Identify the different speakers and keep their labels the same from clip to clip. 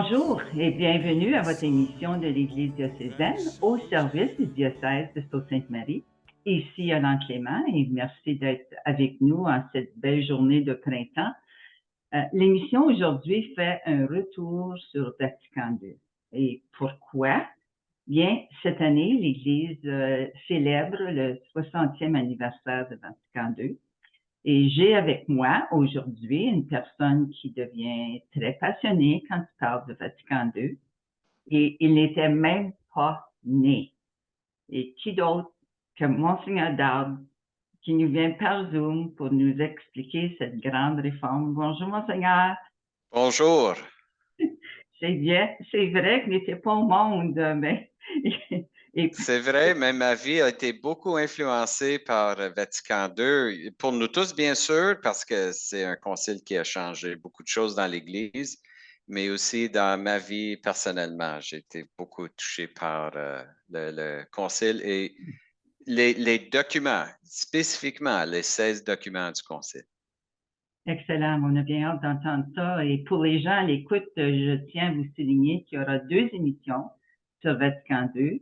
Speaker 1: Bonjour et bienvenue à votre émission de l'Église diocésaine au service du diocèse de Sault-Sainte-Marie. Ici Yolande Clément et merci d'être avec nous en cette belle journée de printemps. L'émission aujourd'hui fait un retour sur Vatican II. Et pourquoi? Bien, cette année, l'Église célèbre le 60e anniversaire de Vatican II. Et j'ai avec moi aujourd'hui une personne qui devient très passionnée quand il parle de Vatican II. Et il n'était même pas né. Et qui d'autre que Monseigneur Darbe, qui nous vient par Zoom pour nous expliquer cette grande réforme. Bonjour, Monseigneur.
Speaker 2: Bonjour.
Speaker 1: C'est bien, c'est vrai qu'il n'était pas au monde, mais et
Speaker 2: C'est vrai, mais ma vie a été beaucoup influencée par Vatican II. Pour nous tous, bien sûr, parce que c'est un concile qui a changé beaucoup de choses dans l'Église, mais aussi dans ma vie personnellement. J'ai été beaucoup touché par le concile et les documents, spécifiquement les 16 documents du concile.
Speaker 1: excellent, on a bien hâte d'entendre ça. Et pour les gens à l'écoute, je tiens à vous souligner qu'il y aura deux émissions sur Vatican II.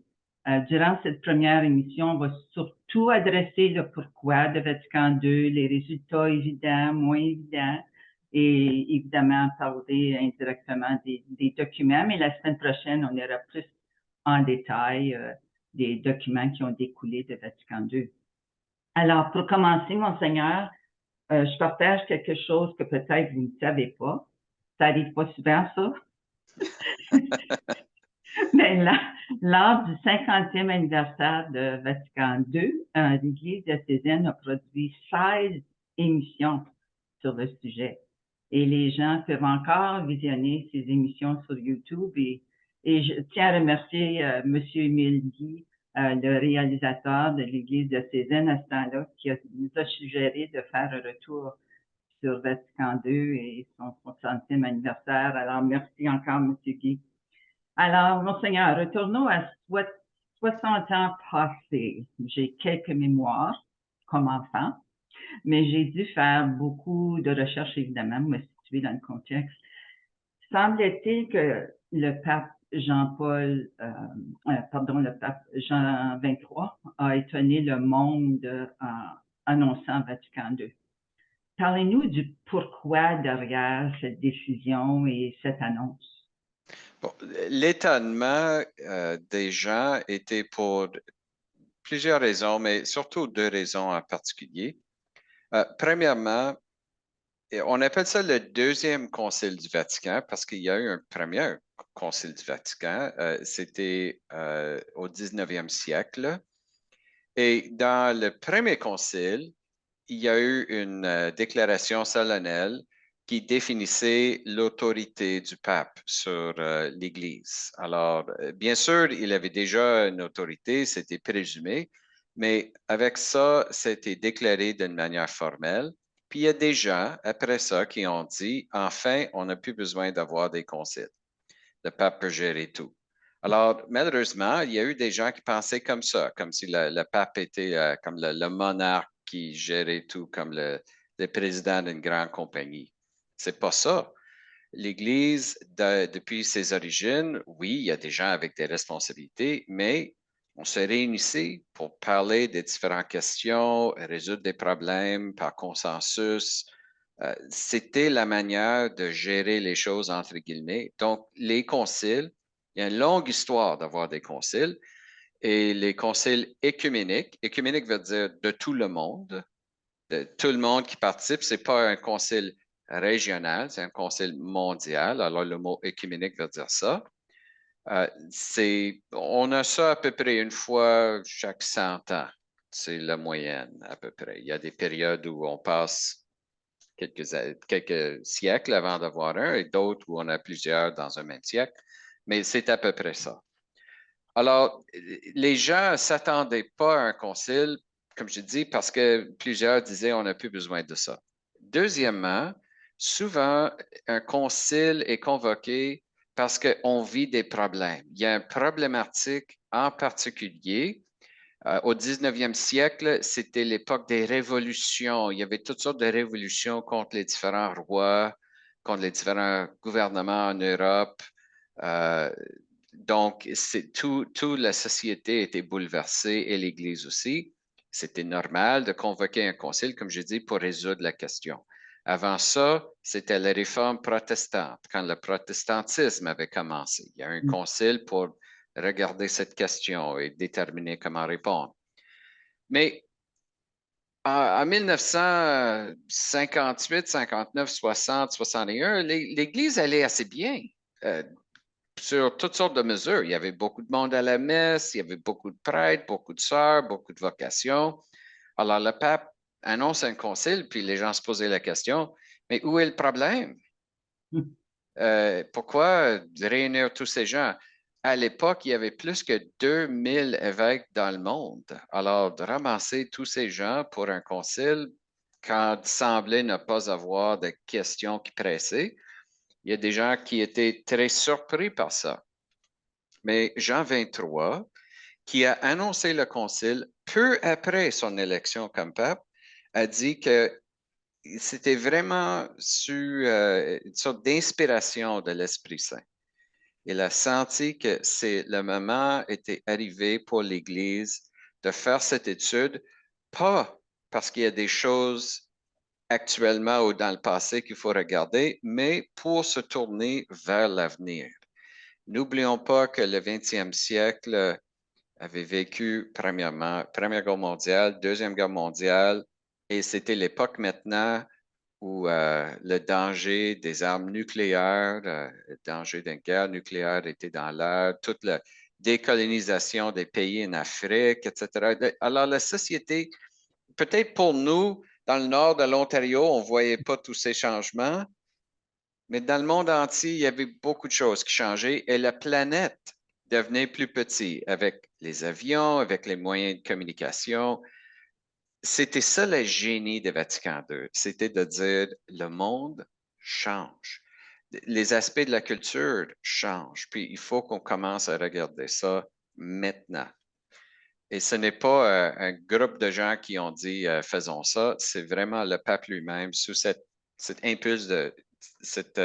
Speaker 1: Durant cette première émission, on va surtout adresser le pourquoi de Vatican II, les résultats évidents, moins évidents, et évidemment parler indirectement des documents. Mais la semaine prochaine, on ira plus en détail des documents qui ont découlé de Vatican II. Alors, pour commencer, Monseigneur, je partage quelque chose que peut-être vous ne savez pas. Ça arrive pas souvent, ça. Mais là, lors du 50e anniversaire de Vatican II, l'Église diocésaine a produit 16 émissions sur le sujet. Et les gens peuvent encore visionner ces émissions sur YouTube. Et je tiens à remercier M. Émile Guy, le réalisateur de l'Église diocésaine à ce temps-là, qui nous a suggéré de faire un retour sur Vatican II et son 60e anniversaire. Alors, merci encore, M. Guy. Alors, Monseigneur, retournons à 60 ans passés. J'ai quelques mémoires comme enfant, mais j'ai dû faire beaucoup de recherches, évidemment, pour me situer dans le contexte. Semble-t-il que le pape le pape Jean XXIII a étonné le monde en annonçant Vatican II. Parlez-nous du pourquoi derrière cette décision et cette annonce.
Speaker 2: Bon, l'étonnement des gens était pour plusieurs raisons, mais surtout deux raisons en particulier. Premièrement, on appelle ça le deuxième concile du Vatican parce qu'il y a eu un premier concile du Vatican. C'était au 19e siècle. Et dans le premier concile, il y a eu une déclaration solennelle qui définissait l'autorité du pape sur l'Église. Alors, bien sûr, il avait déjà une autorité, c'était présumé, mais avec ça, c'était déclaré d'une manière formelle. Puis il y a des gens, après ça, qui ont dit, enfin, on n'a plus besoin d'avoir des conciles. Le pape peut gérer tout. Alors, malheureusement, il y a eu des gens qui pensaient comme ça, comme si le pape était comme le monarque qui gérait tout, comme le président d'une grande compagnie. C'est pas ça. L'Église, depuis ses origines, oui, il y a des gens avec des responsabilités, mais on se réunissait pour parler des différentes questions, résoudre des problèmes par consensus. C'était la manière de gérer les choses entre guillemets. Donc, les conciles, il y a une longue histoire d'avoir des conciles et les conciles écuméniques veut dire de tout le monde, de tout le monde qui participe. C'est pas un concile régional, c'est un concile mondial. Alors, le mot écuménique veut dire ça. On a ça à peu près une fois chaque 100 ans. C'est la moyenne à peu près. Il y a des périodes où on passe quelques siècles avant d'avoir un et d'autres où on a plusieurs dans un même siècle, mais c'est à peu près ça. Alors, les gens ne s'attendaient pas à un concile, comme je dis, parce que plusieurs disaient on n'a plus besoin de ça. Deuxièmement, souvent, un concile est convoqué parce qu'on vit des problèmes. Il y a une problématique en particulier. Au 19e siècle, c'était l'époque des révolutions. Il y avait toutes sortes de révolutions contre les différents rois, contre les différents gouvernements en Europe. Donc, toute la société était bouleversée et l'Église aussi. C'était normal de convoquer un concile, comme je dis, pour résoudre la question. Avant ça, c'était la réforme protestante, quand le protestantisme avait commencé. Il y a un concile pour regarder cette question et déterminer comment répondre. Mais en 1958, 59, 60, 61, l'Église allait assez bien. Sur toutes sortes de mesures. Il y avait beaucoup de monde à la messe, il y avait beaucoup de prêtres, beaucoup de sœurs, beaucoup de vocations. Alors, le pape annonce un concile, puis les gens se posaient la question, mais où est le problème? Pourquoi réunir tous ces gens? À l'époque, il y avait plus que 2000 évêques dans le monde. Alors, de ramasser tous ces gens pour un concile, quand il semblait ne pas avoir de questions qui pressaient, il y a des gens qui étaient très surpris par ça. Mais Jean 23, qui a annoncé le concile peu après son élection comme pape, a dit que c'était vraiment sur une sorte d'inspiration de l'Esprit Saint. Il a senti que le moment était arrivé pour l'Église de faire cette étude, pas parce qu'il y a des choses actuellement ou dans le passé qu'il faut regarder, mais pour se tourner vers l'avenir. N'oublions pas que le 20e siècle avait vécu premièrement Première Guerre mondiale, Deuxième Guerre mondiale, et c'était l'époque maintenant où le danger des armes nucléaires, le danger d'une guerre nucléaire était dans l'air, toute la décolonisation des pays en Afrique, etc. Alors la société, peut-être pour nous, dans le nord de l'Ontario, on ne voyait pas tous ces changements, mais dans le monde entier, il y avait beaucoup de choses qui changeaient et la planète devenait plus petite avec les avions, avec les moyens de communication. C'était ça le génie de Vatican II. C'était de dire le monde change. Les aspects de la culture changent. Puis il faut qu'on commence à regarder ça maintenant. Et ce n'est pas un groupe de gens qui ont dit faisons ça, c'est vraiment le pape lui-même sous cette impulse cette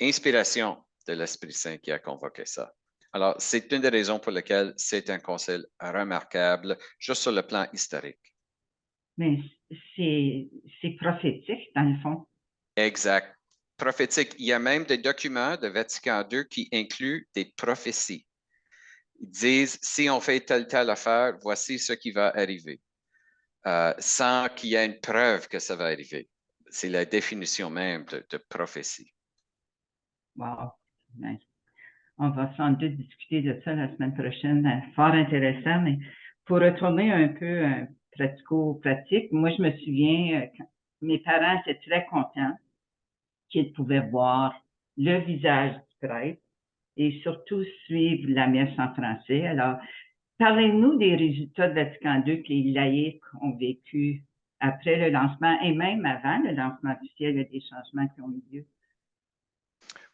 Speaker 2: inspiration de l'Esprit Saint qui a convoqué ça. Alors, c'est une des raisons pour lesquelles c'est un concile remarquable, juste sur le plan historique.
Speaker 1: Mais c'est prophétique, dans le fond.
Speaker 2: Exact. Prophétique. Il y a même des documents de Vatican II qui incluent des prophéties. Ils disent, si on fait telle affaire, voici ce qui va arriver. Sans qu'il y ait une preuve que ça va arriver. C'est la définition même de prophétie.
Speaker 1: Wow. Nice. On va sans doute discuter de ça la semaine prochaine. Fort intéressant, mais pour retourner un peu pratico-pratique, moi, je me souviens, quand mes parents étaient très contents qu'ils pouvaient voir le visage du prêtre et surtout suivre la messe en français. Alors, parlez-nous des résultats de Vatican II que les laïcs ont vécu après le lancement et même avant le lancement officiel, il y a des changements qui ont eu lieu.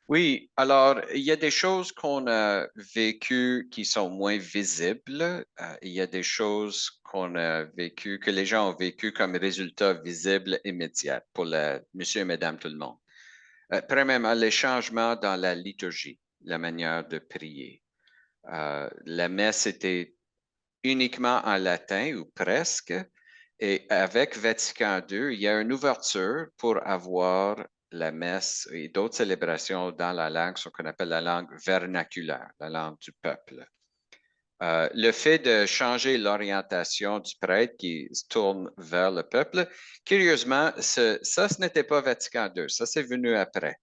Speaker 2: Oui, alors, il y a des choses qu'on a vécues qui sont moins visibles. Il y a des choses qu'on a vécues, que les gens ont vécues comme résultats visibles immédiats pour monsieur et madame tout le monde. Premièrement, les changements dans la liturgie, la manière de prier. La messe était uniquement en latin ou presque. Et avec Vatican II, il y a une ouverture pour avoir la messe et d'autres célébrations dans la langue, ce qu'on appelle la langue vernaculaire, la langue du peuple. Le fait de changer l'orientation du prêtre qui se tourne vers le peuple, curieusement, ce n'était pas Vatican II, ça c'est venu après.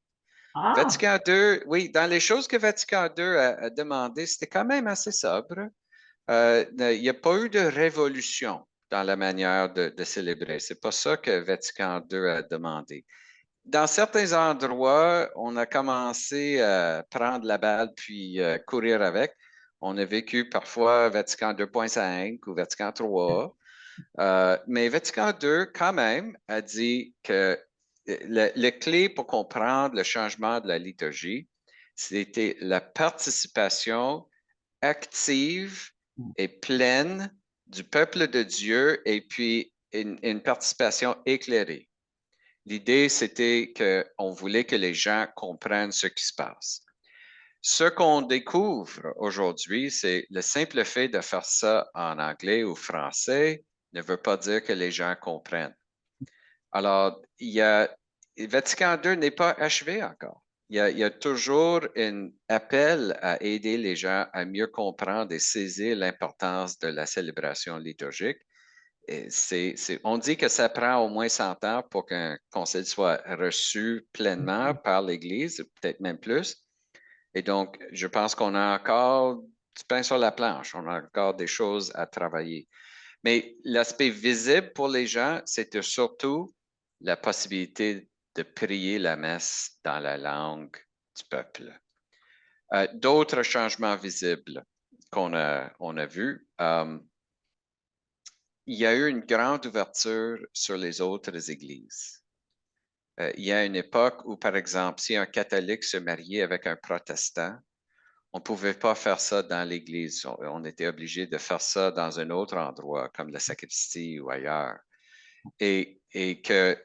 Speaker 1: Ah,
Speaker 2: Vatican II, oui, dans les choses que Vatican II a demandé, c'était quand même assez sobre. Il n'y a pas eu de révolution dans la manière de célébrer. C'est pas ça que Vatican II a demandé. Dans certains endroits, on a commencé à prendre la balle puis courir avec. On a vécu parfois Vatican 2.5 ou Vatican 3. Mais Vatican II, quand même, a dit que le clé pour comprendre le changement de la liturgie, c'était la participation active et pleine du peuple de Dieu et puis une participation éclairée. L'idée, c'était qu'on voulait que les gens comprennent ce qui se passe. Ce qu'on découvre aujourd'hui, c'est le simple fait de faire ça en anglais ou français ne veut pas dire que les gens comprennent. Alors, Vatican II n'est pas achevé encore. Il y a toujours un appel à aider les gens à mieux comprendre et saisir l'importance de la célébration liturgique. Et on dit que ça prend au moins 100 ans pour qu'un concile soit reçu pleinement par l'Église, peut-être même plus. Et donc, je pense qu'on a encore du pain sur la planche, on a encore des choses à travailler. Mais l'aspect visible pour les gens, c'était surtout la possibilité de prier la messe dans la langue du peuple. D'autres changements visibles on a vus, il y a eu une grande ouverture sur les autres églises. Il y a une époque où, par exemple, si un catholique se mariait avec un protestant, on ne pouvait pas faire ça dans l'église. On était obligé de faire ça dans un autre endroit, comme la sacristie ou ailleurs. Et que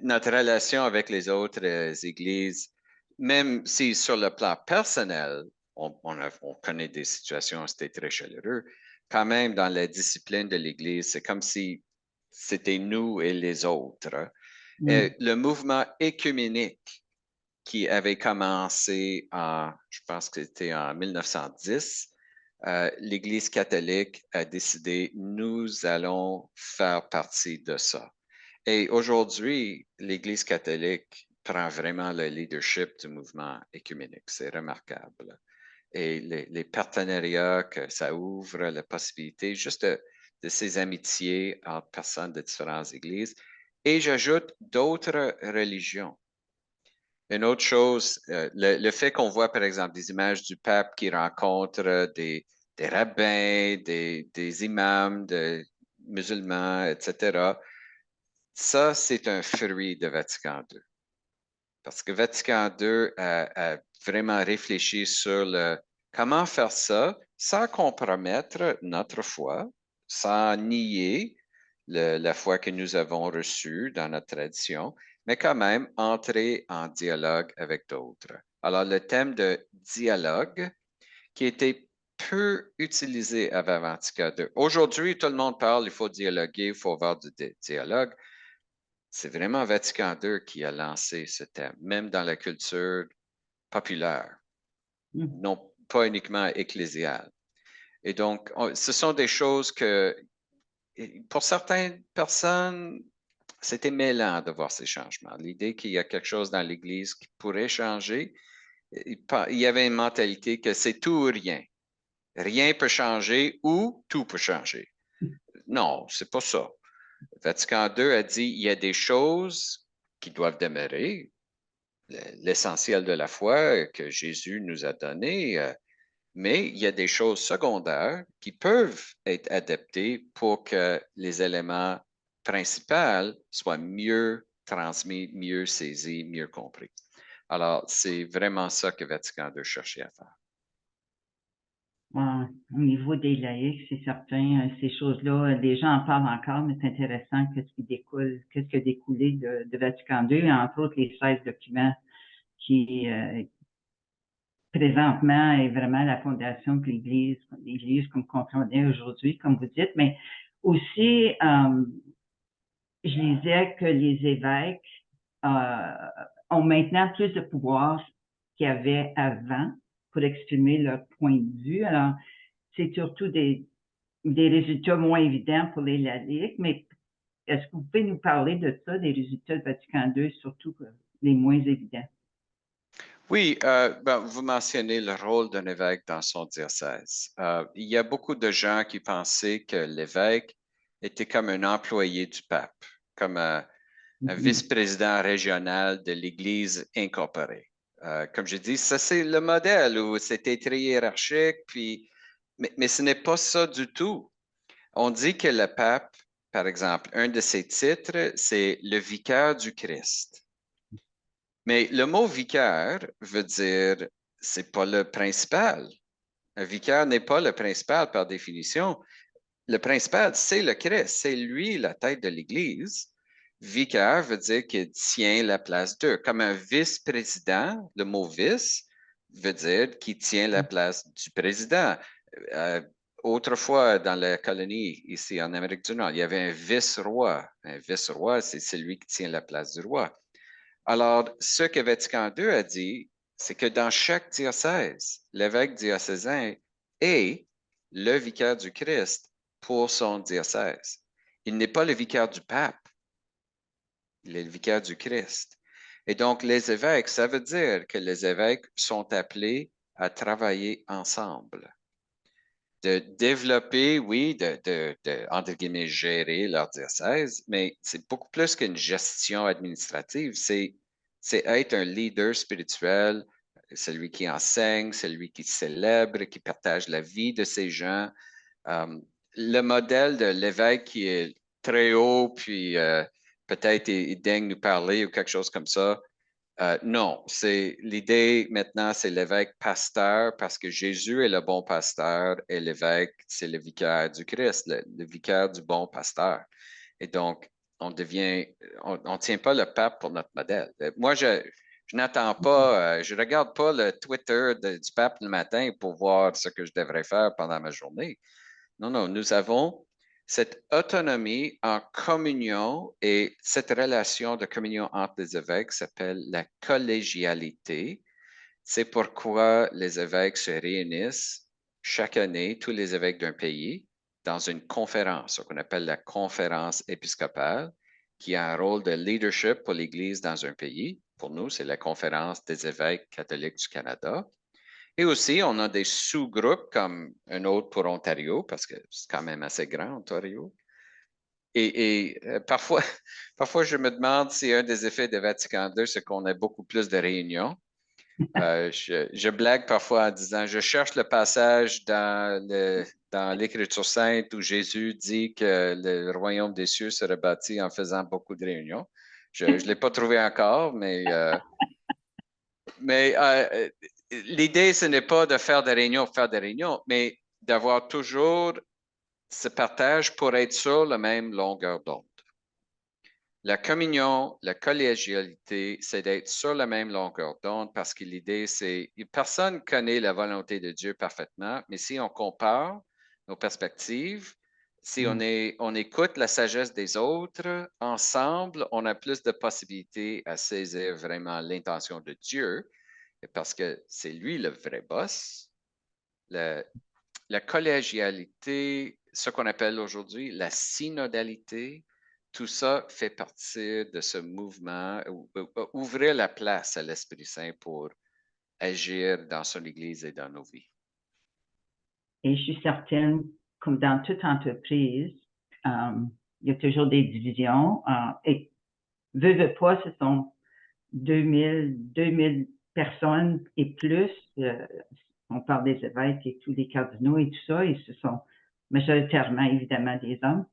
Speaker 2: notre relation avec les autres églises, même si sur le plan personnel, on connaît des situations où c'était très chaleureux, quand même dans la discipline de l'Église, c'est comme si c'était nous et les autres. Et le mouvement écuménique qui avait commencé je pense que c'était en 1910, l'Église catholique a décidé, nous allons faire partie de ça. Et aujourd'hui, l'Église catholique prend vraiment le leadership du mouvement écuménique. C'est remarquable. Et les partenariats que ça ouvre, la possibilité juste de ces amitiés entre personnes de différentes églises. Et j'ajoute d'autres religions. Une autre chose, le fait qu'on voit, par exemple, des images du pape qui rencontre des rabbins, des imams, des musulmans, etc., ça, c'est un fruit de Vatican II. Parce que Vatican II a vraiment réfléchi sur comment faire ça sans compromettre notre foi, sans nier la foi que nous avons reçue dans notre tradition, mais quand même entrer en dialogue avec d'autres. Alors, le thème de dialogue qui était peu utilisé avant Vatican II. Aujourd'hui, tout le monde parle, il faut dialoguer, il faut avoir du dialogue. C'est vraiment Vatican II qui a lancé ce thème, même dans la culture populaire, non pas uniquement ecclésiale. Et donc, ce sont des choses que, pour certaines personnes, c'était mêlant de voir ces changements. L'idée qu'il y a quelque chose dans l'Église qui pourrait changer, il y avait une mentalité que c'est tout ou rien. Rien peut changer ou tout peut changer. Non, c'est pas ça. Vatican II a dit il y a des choses qui doivent demeurer, l'essentiel de la foi que Jésus nous a donné, mais il y a des choses secondaires qui peuvent être adaptées pour que les éléments principaux soient mieux transmis, mieux saisis, mieux compris. Alors, c'est vraiment ça que Vatican II cherchait à faire.
Speaker 1: Au niveau des laïcs, c'est certain, ces choses-là, les gens en parlent encore, mais c'est intéressant qu'est-ce qui a découlé de Vatican II, entre autres les 16 documents qui, présentement, est vraiment la fondation de l'Église comme on connaît aujourd'hui, comme vous dites, mais aussi, je lisais que les évêques ont maintenant plus de pouvoir qu'il y avait avant pour exprimer leur point de vue. Alors, c'est surtout des résultats moins évidents pour les laïcs, mais est-ce que vous pouvez nous parler de ça, des résultats de Vatican II, surtout les moins évidents?
Speaker 2: Oui, vous mentionnez le rôle d'un évêque dans son diocèse. Il y a beaucoup de gens qui pensaient que l'évêque était comme un employé du pape, comme un vice-président régional de l'Église incorporée. Comme je dis, ça c'est le modèle où c'était très hiérarchique, mais ce n'est pas ça du tout. On dit que le pape, par exemple, un de ses titres, c'est le vicaire du Christ. Mais le mot vicaire veut dire, c'est pas le principal. Un vicaire n'est pas le principal par définition. Le principal, c'est le Christ. C'est lui la tête de l'Église. Vicaire veut dire qu'il tient la place d'eux. Comme un vice-président, le mot vice veut dire qui tient la place du président. Autrefois, dans la colonie ici en Amérique du Nord, il y avait un vice-roi. Un vice-roi, c'est celui qui tient la place du roi. Alors, ce que Vatican II a dit, c'est que dans chaque diocèse, l'évêque diocésain est le vicaire du Christ pour son diocèse. Il n'est pas le vicaire du pape, il est le vicaire du Christ. Et donc, les évêques, ça veut dire que les évêques sont appelés à travailler ensemble, de développer, oui, entre guillemets, gérer leur diocèse, mais c'est beaucoup plus qu'une gestion administrative, c'est être un leader spirituel, celui qui enseigne, celui qui célèbre, qui partage la vie de ces gens. Le modèle de l'évêque qui est très haut, puis peut-être il daigne nous parler ou quelque chose comme ça. Non, c'est l'idée maintenant, c'est l'évêque pasteur parce que Jésus est le bon pasteur et l'évêque, c'est le vicaire du Christ, le vicaire du bon pasteur. Et donc, on ne tient pas le pape pour notre modèle. Moi, je n'attends pas, je ne regarde pas le Twitter du pape le matin pour voir ce que je devrais faire pendant ma journée. Non, non, nous avons cette autonomie en communion et cette relation de communion entre les évêques s'appelle la collégialité. C'est pourquoi les évêques se réunissent chaque année, tous les évêques d'un pays, dans une conférence, ce qu'on appelle la conférence épiscopale, qui a un rôle de leadership pour l'Église dans un pays. Pour nous, c'est la conférence des évêques catholiques du Canada. Et aussi, on a des sous-groupes comme un autre pour Ontario, parce que c'est quand même assez grand, Ontario. Parfois, parfois, je me demande si un des effets de Vatican II, c'est qu'on a beaucoup plus de réunions. Je blague parfois en disant, je cherche le passage dans l'Écriture sainte où Jésus dit que le royaume des cieux serait bâti en faisant beaucoup de réunions. Je ne l'ai pas trouvé encore, mais l'idée, ce n'est pas de faire des réunions pour faire des réunions, mais d'avoir toujours ce partage pour être sur la même longueur d'onde. La communion, la collégialité, c'est d'être sur la même longueur d'onde parce que l'idée, c'est personne ne connaît la volonté de Dieu parfaitement, mais si on compare nos perspectives, si on écoute la sagesse des autres, ensemble, on a plus de possibilités à saisir vraiment l'intention de Dieu parce que c'est lui le vrai boss. La collégialité, ce qu'on appelle aujourd'hui la synodalité, tout ça fait partie de ce mouvement, ouvrir la place à l'Esprit Saint pour agir dans son Église et dans nos vies.
Speaker 1: Et je suis certaine, comme dans toute entreprise, il y a toujours des divisions. Et veut pas, ce sont 2000 personnes et plus. On parle des évêques et tous les cardinaux et tout ça, et ce sont majoritairement, évidemment, des hommes.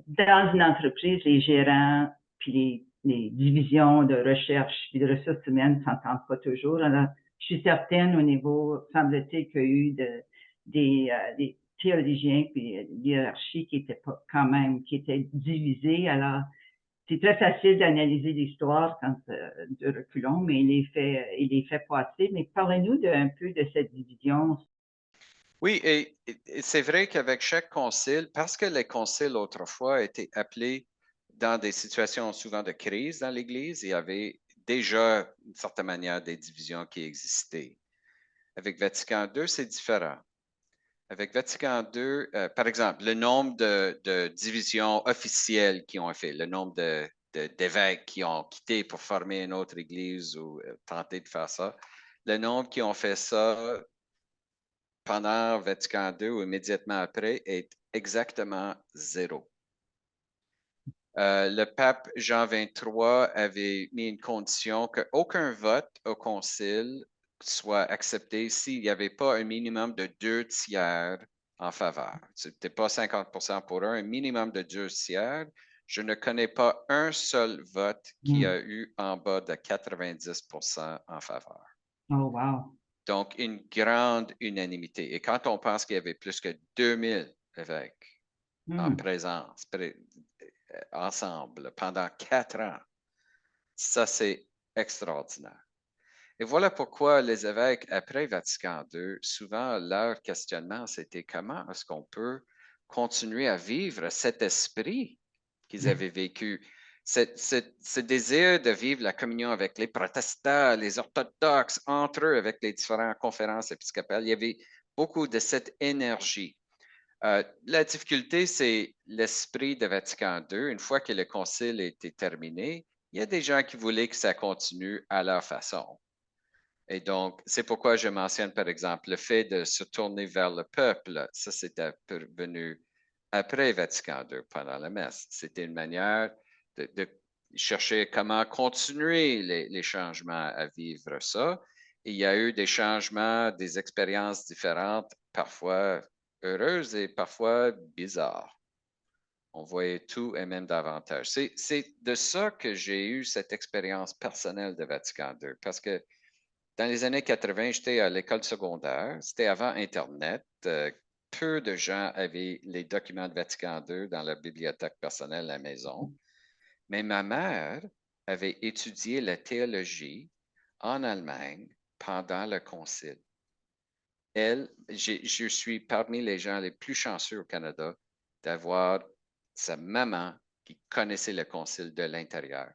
Speaker 1: Dans une entreprise, les gérants puis les divisions de recherche et de ressources humaines ne s'entendent pas toujours. Alors, je suis certaine au niveau, semble-t-il, qu'il y a eu des théologiens puis hiérarchies qui étaient pas, quand même, qui étaient divisés. Alors, c'est très facile d'analyser l'histoire quand de reculons, mais il les fait passer. Mais parlez-nous un peu de cette division.
Speaker 2: Oui, et c'est vrai qu'avec chaque concile, parce que les conciles autrefois étaient appelés dans des situations souvent de crise dans l'Église, il y avait déjà, d'une certaine manière, des divisions qui existaient. Avec Vatican II, c'est différent. Avec Vatican II, par exemple, le nombre de divisions officielles qui ont fait, le nombre d'évêques qui ont quitté pour former une autre église ou tenter de faire ça, le nombre qui ont fait ça pendant Vatican II ou immédiatement après est exactement zéro. Le pape Jean XXIII avait mis une condition qu'aucun vote au concile soit accepté s'il n'y avait pas un minimum de 2 tiers en faveur. Ce n'était pas 50% pour un minimum de 2 tiers. Je ne connais pas un seul vote qui a eu en bas de 90% en faveur.
Speaker 1: Oh, wow.
Speaker 2: Donc, une grande unanimité. Et quand on pense qu'il y avait plus que 2000 évêques en présence, ensemble, pendant 4 ans, ça, c'est extraordinaire. Et voilà pourquoi les évêques, après Vatican II, souvent leur questionnement, c'était comment est-ce qu'on peut continuer à vivre cet esprit qu'ils avaient vécu, ce désir de vivre la communion avec les protestants, les orthodoxes, entre eux, avec les différentes conférences épiscopales. Il y avait beaucoup de cette énergie. La difficulté, c'est l'esprit de Vatican II. Une fois que le concile était terminé, il y a des gens qui voulaient que ça continue à leur façon. Et donc, c'est pourquoi je mentionne, par exemple, le fait de se tourner vers le peuple. Ça, c'était venu après Vatican II, pendant la messe. C'était une manière de chercher comment continuer les changements à vivre ça. Et il y a eu des changements, des expériences différentes, parfois heureuses et parfois bizarres. On voyait tout et même davantage. C'est de ça que j'ai eu cette expérience personnelle de Vatican II, parce que dans les années 80, j'étais à l'école secondaire. C'était avant Internet. Peu de gens avaient les documents de Vatican II dans leur bibliothèque personnelle à la maison. Mais ma mère avait étudié la théologie en Allemagne pendant le concile. Je suis parmi les gens les plus chanceux au Canada d'avoir sa maman qui connaissait le concile de l'intérieur.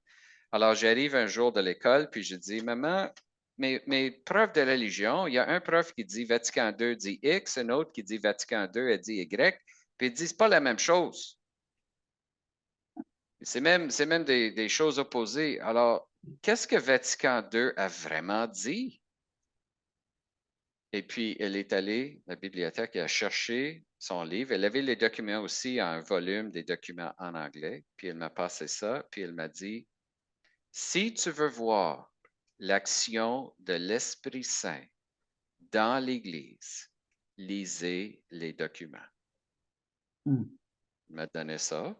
Speaker 2: Alors, j'arrive un jour de l'école, puis je dis, Maman, mes profs de religion, il y a un prof qui dit Vatican II dit X, un autre qui dit Vatican II a dit Y, puis ils disent pas la même chose. C'est même des choses opposées. Alors, qu'est-ce que Vatican II a vraiment dit? Et puis, elle est allée à la bibliothèque et a cherché son livre. Elle avait les documents aussi, un volume des documents en anglais. Puis, elle m'a passé ça. Puis, elle m'a dit, si tu veux voir l'action de l'Esprit Saint dans l'Église, lisez les documents.
Speaker 1: Mm.
Speaker 2: Elle m'a donné ça.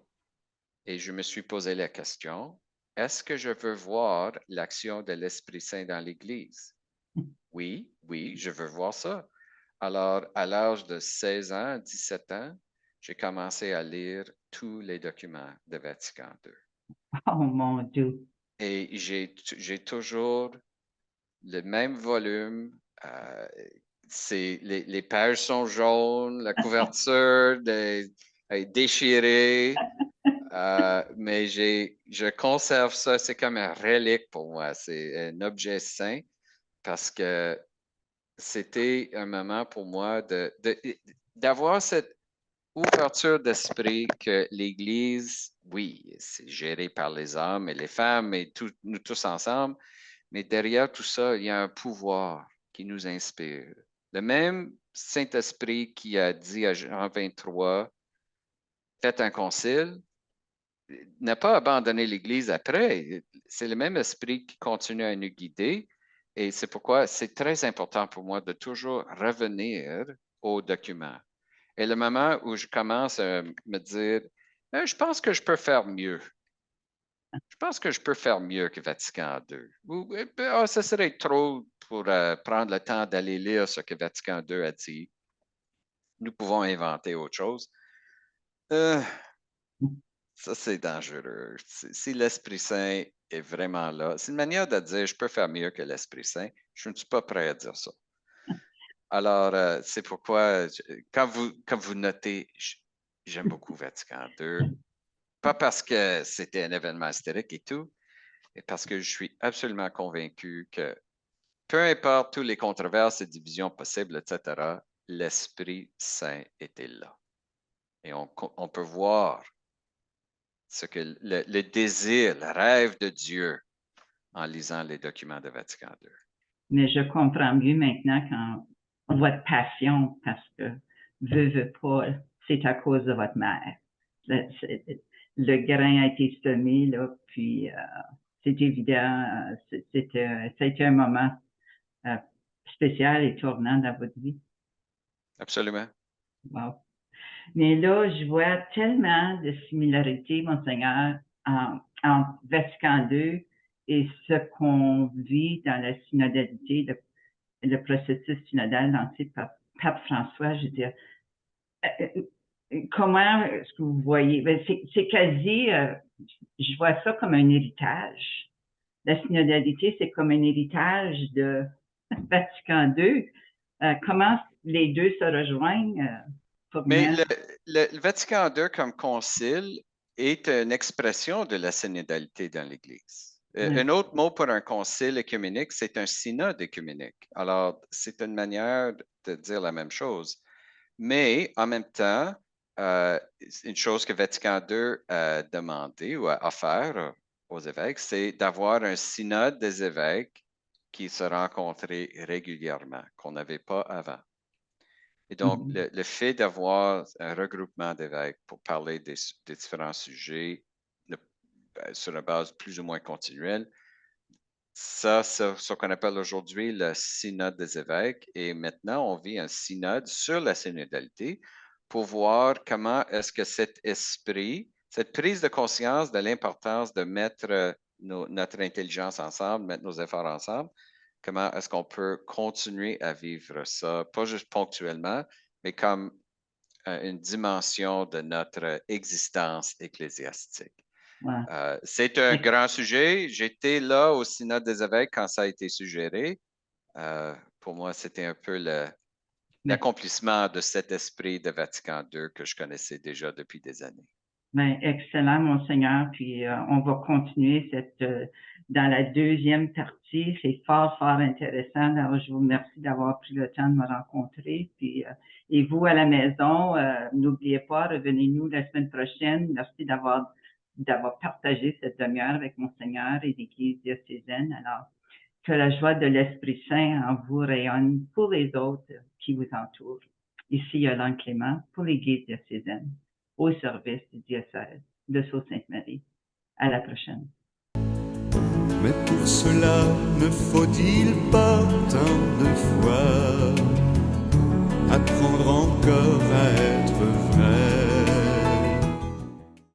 Speaker 2: Et je me suis posé la question, est-ce que je veux voir l'action de l'Esprit Saint dans l'Église? Oui, je veux voir ça. Alors, à l'âge de 16 ans, 17 ans, j'ai commencé à lire tous les documents de Vatican II.
Speaker 1: Oh mon Dieu.
Speaker 2: Et j'ai toujours le même volume. Les pages sont jaunes, la couverture est déchirée. Mais je conserve ça, c'est comme un relique pour moi, c'est un objet saint parce que c'était un moment pour moi d'avoir cette ouverture d'esprit que l'Église, oui, c'est géré par les hommes et les femmes et nous tous ensemble, mais derrière tout ça, il y a un pouvoir qui nous inspire. Le même Saint-Esprit qui a dit à Jean 23, faites un concile, n'a pas abandonné l'Église après. C'est le même esprit qui continue à nous guider. Et c'est pourquoi c'est très important pour moi de toujours revenir aux documents. Et le moment où je commence à me dire, je pense que je peux faire mieux. Je pense que je peux faire mieux que Vatican II. Ou, ça serait trop pour prendre le temps d'aller lire ce que Vatican II a dit. Nous pouvons inventer autre chose. Ça, c'est dangereux. Si l'Esprit Saint est vraiment là, c'est une manière de dire je peux faire mieux que l'Esprit Saint. Je ne suis pas prêt à dire ça. Alors, c'est pourquoi, quand vous notez, j'aime beaucoup Vatican II, pas parce que c'était un événement historique et tout, mais parce que je suis absolument convaincu que peu importe toutes les controverses et divisions possibles, etc., l'Esprit Saint était là. Et on peut voir ce que le désir, le rêve de Dieu en lisant les documents de Vatican II.
Speaker 1: Mais je comprends mieux maintenant quand votre passion, parce que veut pas, c'est à cause de votre mère. Le grain a été semé, là, puis c'est évident, c'était un moment euh, spécial et tournant dans votre vie.
Speaker 2: Absolument.
Speaker 1: Wow. Mais là, je vois tellement de similarités, Monseigneur, entre Vatican II et ce qu'on vit dans la synodalité, le processus synodal lancé par Pape François. Je veux dire, comment est-ce que vous voyez? C'est quasi, je vois ça comme un héritage la synodalité, c'est comme un héritage de Vatican II. Comment les deux se rejoignent pour
Speaker 2: Mais
Speaker 1: mettre...
Speaker 2: le Vatican II comme concile est une expression de la synodalité dans l'Église. Un autre mot pour un concile œcuménique, c'est un synode œcuménique. Alors, c'est une manière de dire la même chose. Mais en même temps, une chose que Vatican II a demandé ou a offert aux évêques, c'est d'avoir un synode des évêques qui se rencontrait régulièrement, qu'on n'avait pas avant. Et donc, le fait d'avoir un regroupement d'évêques pour parler des différents sujets sur la base plus ou moins continuelle, ça ce qu'on appelle aujourd'hui le synode des évêques. Et maintenant, on vit un synode sur la synodalité pour voir comment est-ce que cet esprit, cette prise de conscience de l'importance de mettre notre intelligence ensemble, mettre nos efforts ensemble, comment est-ce qu'on peut continuer à vivre ça, pas juste ponctuellement, mais comme une dimension de notre existence ecclésiastique.
Speaker 1: Ouais.
Speaker 2: C'est un grand sujet. J'étais là au Synode des évêques quand ça a été suggéré. Pour moi, c'était un peu l'accomplissement de cet esprit de Vatican II que je connaissais déjà depuis des années.
Speaker 1: Ben, excellent, Monseigneur. Puis on va continuer dans la deuxième partie. C'est fort, fort intéressant. Alors, je vous remercie d'avoir pris le temps de me rencontrer. Puis, et vous, à la maison, n'oubliez pas, revenez-nous la semaine prochaine. Merci d'avoir partagé cette demi-heure avec Monseigneur et l'Église diocésaine. Alors, que la joie de l'Esprit Saint en vous rayonne pour les autres qui vous entourent. Ici, Yolande Clément pour l'Église diocésaine, au service du diocèse de Sault-Sainte-Marie. À la prochaine.
Speaker 3: Mais pour cela, ne faut-il pas